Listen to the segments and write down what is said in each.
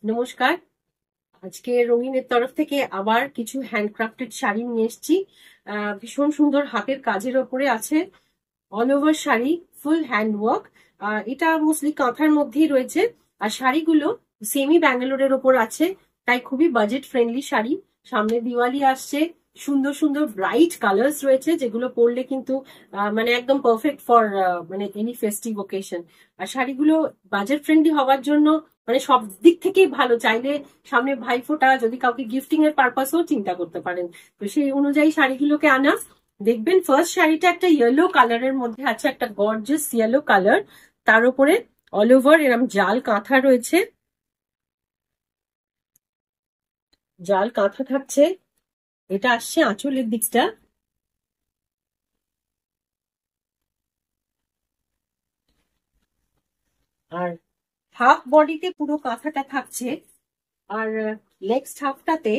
নমস্কার। আজকে রঙিনের তরফ থেকে আবার কিছু হ্যান্ডক্রাফটেড শাড়ি নিয়ে এসেছি। ভীষণ সুন্দর হাতের কাজের ওপরে আছে, all over sari, full hand work. এটা মোস্টলি কাঁথার মধ্যেই রয়েছে। আর শাড়িগুলো সেমি ব্যাঙ্গালোরের ওপর আছে, তাই খুবই বাজেট ফ্রেন্ডলি শাড়ি। সামনে দিওয়ালি আসছে, সুন্দর সুন্দর ব্রাইট কালার্স রয়েছে, যেগুলো পরলে কিন্তু মানে একদম পারফেক্ট ফর মানে এনি ফেস্টিভ ওকেশন। আর শাড়িগুলো বাজেট ফ্রেন্ডলি হওয়ার জন্য মানে সব দিক থেকেই ভালো। চাইলে সামনে ভাইফোঁটা, যদি কাউকে গিফটিং এর পারপাসেও চিন্তা করতে পারেন, তো সেই অনুযায়ী শাড়িগুলোকে আনা। দেখবেন ফার্স্ট শাড়িটা একটা ইয়েলো কালারের মধ্যে আছে, একটা গর্জিয়াস ইয়েলো কালার, তার উপরে অল ওভার এরম জাল কাঁথা রয়েছে, জাল কাঁথা থাকছে। এটা আসছে আঁচলের দিকটা, আর হাফ বডিতে পুরো কাঁথাটা থাকছে। আর নেক্সট হাফটাতে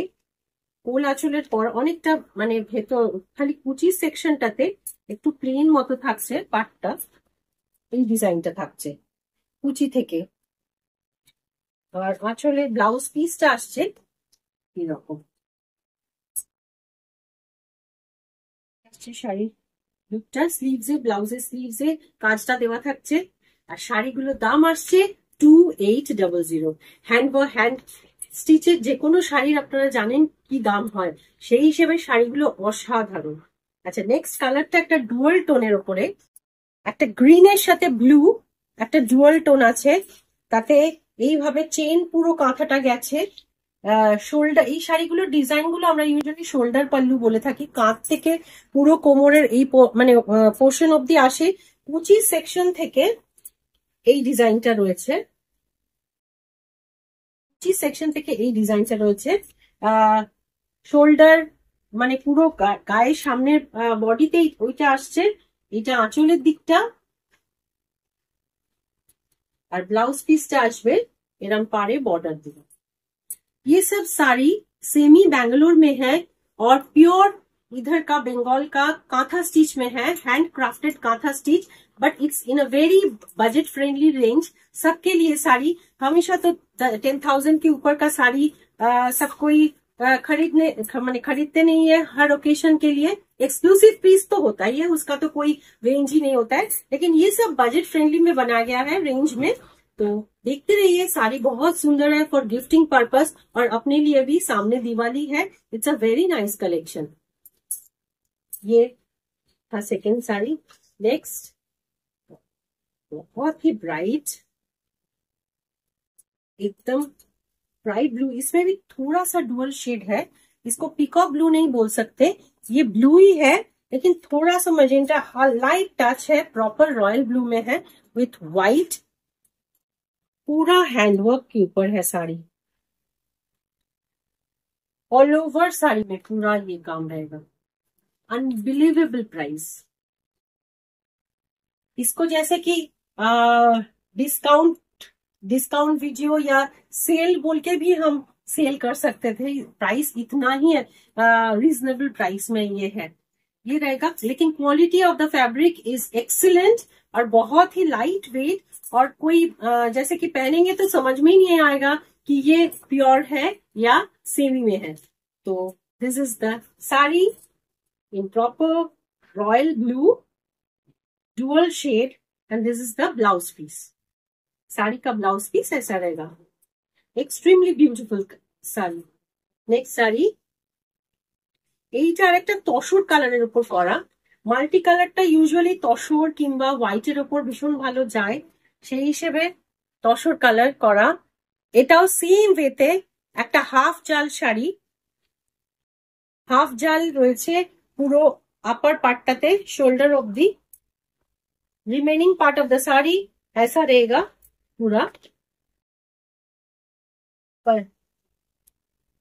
কোল আঁচলের পর অনেকটা মানে ভেতর খালি কুচি সেকশনটাতে একটু প্লেন মতো থাকছে পাটটা, এই ডিজাইনটা থাকছে কুচি থেকে। আর আঁচলের ব্লাউজ পিসটা আসছে এরকম, শাড়ির লুকটা স্লিভসে, ব্লাউজের স্লিভসে কাজটা দেওয়া থাকছে। আর শাড়িগুলোর দাম আসছে 2800। হ্যান্ড স্টিচের যে কোনো শাড়ির আপনারা জানেন কি দাম হয়, সেই হিসেবে শাড়িগুলো অসাধারণ। আচ্ছা, নেক্সট কালারটা একটা ডুয়াল টোনের ওপরে, একটা গ্রিনের সাথে ব্লু, একটা ডুয়াল টোন আছে, তাতে এইভাবে চেন পুরো কাঁথাটা গেছে। শোল্ডার, এই শাড়িগুলোর ডিজাইন গুলো আমরা ইউজুয়ালি শোল্ডার পাল্লু বলে থাকি। কাঁধ থেকে পুরো কোমরের এই মানে পোর্শন অব্দি আসে, কুচি সেকশন থেকে এই ডিজাইনটা রয়েছে, কুচি সেকশন থেকে এই ডিজাইনটা রয়েছে। শোল্ডার মানে পুরো গায়ের সামনের বডিতেই ওইটা আসছে। এটা আঁচলের দিকটা, আর ব্লাউজ পিসটা আসবে এরম पारे बॉर्डर दिया। ये सब साड़ी सेमी बैंगलोर में है और प्योर इधर का बंगाल का कांथा स्टिच में है, hand crafted kantha stitch, but it's in a very budget friendly range. सबके लिए साड़ी, हमेशा तो 10,000 के ऊपर का साड़ी सब कोई खरीदते नहीं है। हर ओकेशन के लिए एक्सक्लूसिव पीस तो होता ही है, उसका तो कोई रेंज ही नहीं होता है, लेकिन ये सब बजट फ्रेंडली में बनाया गया है रेंज में। तो देखते रहिए, साड़ी बहुत सुंदर है फॉर गिफ्टिंग पर्पस, और अपने लिए भी। सामने दिवाली है, it's a very nice collection. ये था सेकेंड साड़ी। नेक्स्ट बहुत ही ब्राइट, एकदम ब्राइट ब्लू, इसमें भी थोड़ा सा डुअल शेड है। इसको पीकॉक ब्लू नहीं बोल सकते, ये ब्लू ही है, लेकिन थोड़ा सा मजेंटा, लाइट टच है, प्रॉपर रॉयल ब्लू में है विथ व्हाइट। पूरा हैंडवर्क के ऊपर है साड़ी, ऑल ओवर साड़ी में पूरा ये काम रहेगा। Unbelievable price. इसको जैसे कि डिस्काउंट डिस्काउंट वीडियो या सेल बोल के भी हम सेल कर सकते थे, प्राइस इतना ही है, रीजनेबल प्राइस में ये है, ये रहेगा। लेकिन quality of the fabric is excellent, और बहुत ही लाइट वेट, और कोई जैसे कि पहनेंगे तो समझ में ही नहीं आएगा कि ये प्योर है या सेमी में है। तो this is the sari in proper royal blue dual shade, and this is the blouse piece. Sari का ब्लाउज पीस ऐसा रहेगा, extremely beautiful sari. Next sari, এইটা আর একটা তসর কালারের উপর করা। মাল্টি কালারটা ইউজুয়ালি তসর কিংবা হোয়াইটের উপর ভীষণ ভালো যায়, সেই হিসেবে তসর কালার করা। এটাও সেম ওয়েতে একটা হাফ জাল শাড়ি, হাফ জাল রয়েছে পুরো আপার পার্টটাতে শোল্ডার অব্দি। Remaining part of the sari ऐसा रहेगा पूरा।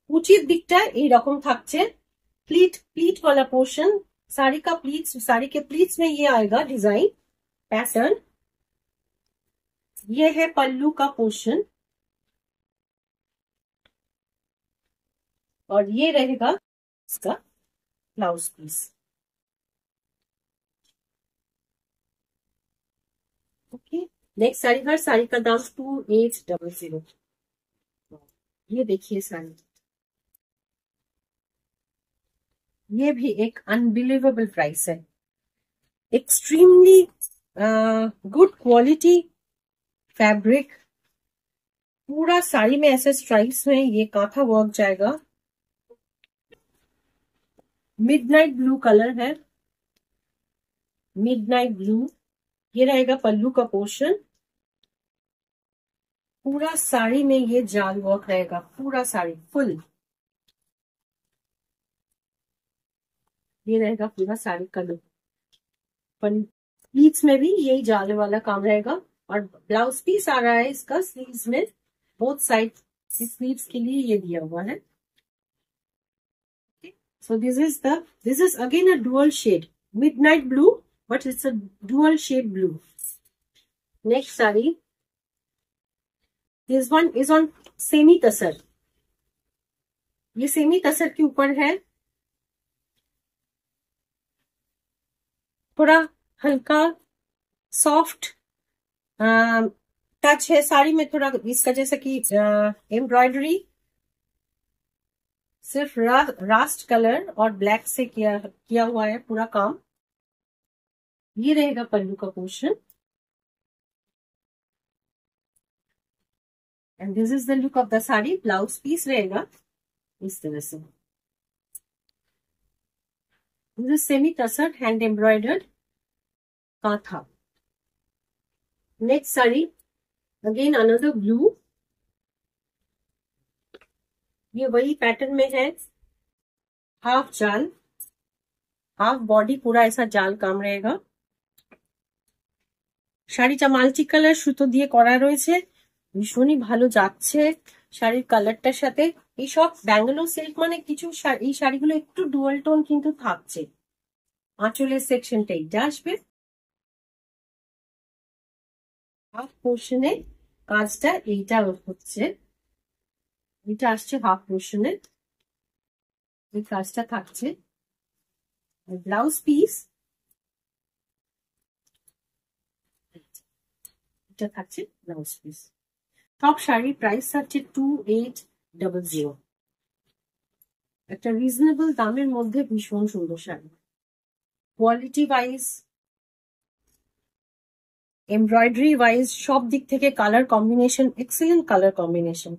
উচিত দিকটা এইরকম থাকছে, प्लीट प्लीट वाला पोर्शन, साड़ी का प्लीट्स, साड़ी के प्लीट्स में ये आएगा डिजाइन पैटर्न। ये है पल्लू का पोर्शन, और ये रहेगा इसका blouse piece. Okay, next sari, हर साड़ी का दाम 2800। ये देखिए साड़ी, ये भी एक अनबिलीवेबल प्राइस है, एक्सट्रीमली गुड क्वालिटी फैब्रिक, पूरा साड़ी में ऐसे स्ट्राइप्स में ये कांथा वर्क जाएगा। मिडनाइट ब्लू कलर है, मिडनाइट ब्लू। ये रहेगा पल्लू का पोर्शन, पूरा साड़ी में ये जाल वर्क रहेगा, पूरा साड़ी फुल। ये रहेगा पूरा साड़ी का लुक। प्लीट्स में भी यही जाले वाला काम रहेगा, और ब्लाउज पीस आ रहा है इसका स्लीव्स में, बोथ साइड स्लीव्स के लिए ये दिया हुआ है। So this is again a dual shade, midnight blue, but it's a dual shade blue. Next saree, this one is on semi तसर। ये सेमी तसर के ऊपर है, थोड़ा हल्का सॉफ्ट टच है साड़ी में, थोड़ा इसका जैसा कि एम्ब्रॉयडरी सिर्फ रास्ट कलर और ब्लैक से किया हुआ है पूरा काम। ये रहेगा पल्लू का portion, and this is the look of the sari. Blouse piece रहेगा इस तरह से, this is semi tussar hand embroidered kantha. Next sari again another blue, ये वही पैटर्न में है, हाफ जाल हाफ बॉडी, पूरा ऐसा জাল কাম रहेगा। শাড়িটা মাল্টি কালার সুতো দিয়ে করা রয়েছে, ভীষণই ভালো যাচ্ছে শাড়ির কালারটার সাথে। এই সব ব্যাঙ্গালোর সিল্ক মানে কিছু এই শাড়িগুলো একটু ডুয়াল টোন কিন্তু থাকছে। আঁচলের সেকশনটা এইটা আসবে, হাফ পোর্শনে কাজটা এইটা হচ্ছে, এটা আসছে হাফ পোর্শনে, এই কাজটা থাকছে। ব্লাউজ পিস এটা থাকছে, ব্লাউজ পিস। টপ শাড়ির প্রাইস থাকছে 2800, একটা রিজনেবল দামের মধ্যে ভীষণ সুন্দর sari. Quality wise, embroidery wise, সব দিক থেকে colour combination excellent colour combination.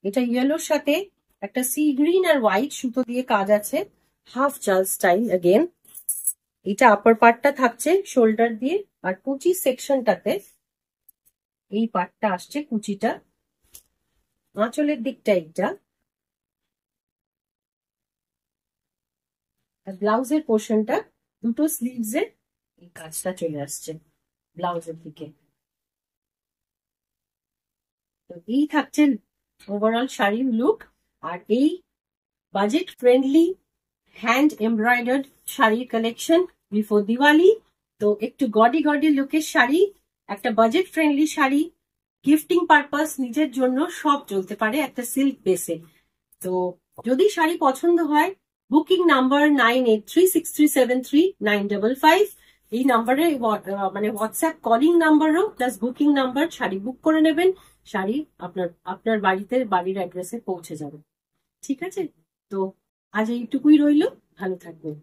এটা ইয়েলোর সাথে একটা সি গ্রিন আর হোয়াইট সুতো দিয়ে কাজ আছে, হাফ জাল স্টাইল अगेन। এটা আপার পার্টটা থাকছে শোল্ডার দিয়ে, আর কুচি সেকশনটাতে এই পার্টটা আসছে কুচিটা, আঁচলের দিকটা এইটা, আর ব্লাউজের পোর্শনটা দুটো স্লিভসে এই কাজটা চলে আসছে ব্লাউজের দিকে। তো এই থাকছে ওভারঅল শাড়ির লুক। আর এই বাজেট ফ্রেন্ডলি হ্যান্ড এমব্রয়ডার্ড শাড়ির কালেকশন বিফোর দিওয়ালি। তো একটু গডি গডি লুকের শাড়ি, একটা budget friendly sari, gifting purpose, নিজের জন্য সব চলতে পারে একটা সিল্ক বেসে। তো যদি শাড়ি পছন্দ হয়, বুকিং নাম্বার 9836373955, এই নাম্বারে মানে হোয়াটসঅ্যাপ কলিং নাম্বারও প্লাস বুকিং নাম্বার, শাড়ি বুক করে নেবেন, শাড়ি আপনার বাড়িতে বাড়ির অ্যাড্রেসে পৌঁছে যাবে। ঠিক আছে, তো আজ এইটুকুই রইল, ভালো থাকবেন।